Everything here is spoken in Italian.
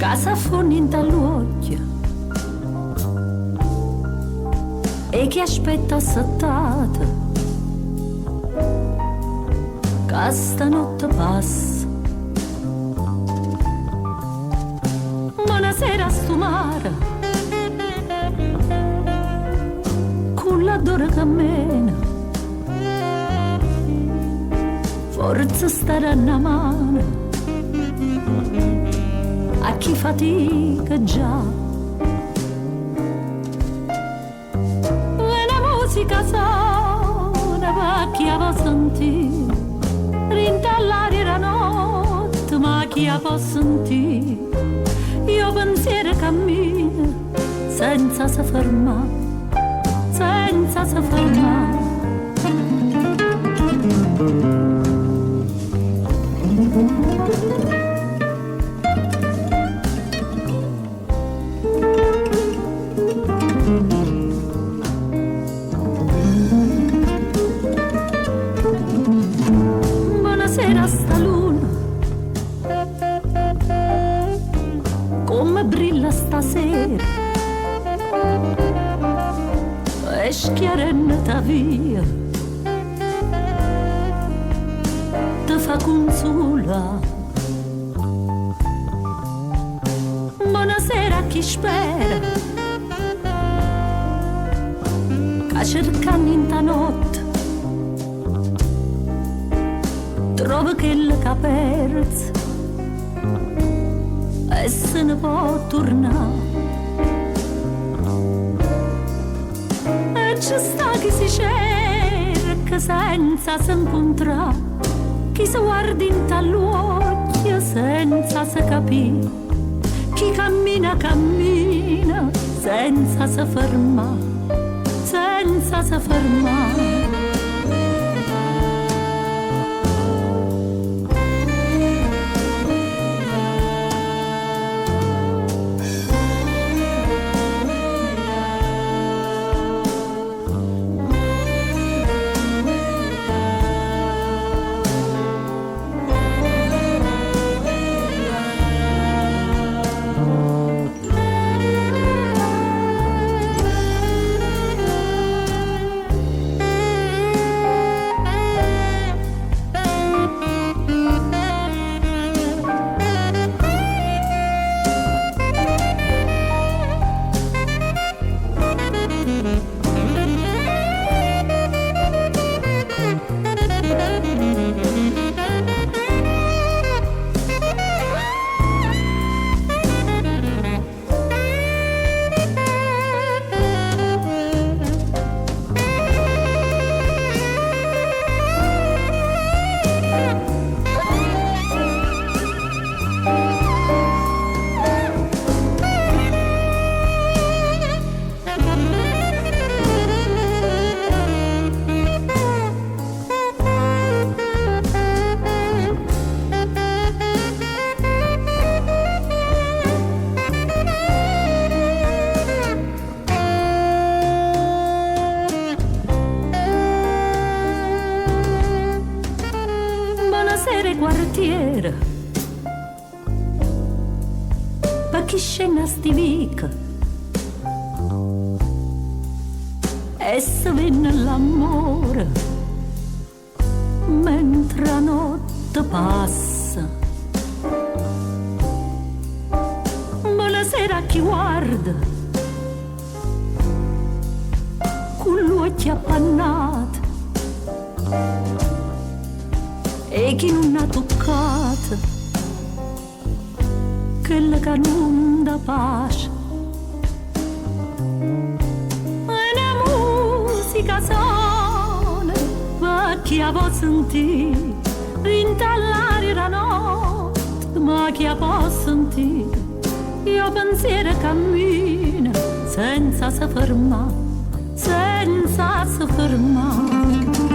casa forninta all'occhio e chi aspetta settata che stanotte passa. Buonasera a sto mare con l'odore che mena, forza stare a una mano a chi fatica già. E la musica suona per chi la può sentire, rintallare la notte ma chi la può sentire. Io pensiero cammino senza se fermare, senza se fermare. Buonasera sta luna, come brilla stasera, e schiarennata via, ti fa consolare. Buonasera a chi spera, che cercando in ta notte trova quella che ha perso e se ne può tornare. E c'è sta chi si cerca senza se incontrare, chi si guarda in tall'occhio senza se capire, chi cammina cammina senza se fermare, senza se fermare. Quartiere pa chi scena stivica e se venne l'amore mentre la notte passa. Buonasera a chi guarda con l'occhi appannati e chi non ha toccato quella che non dà pace. E la musica suona per chi la può sentire, rintallare la notte ma chi la può sentire. Io pensiero cammina senza se fermare, senza se fermare.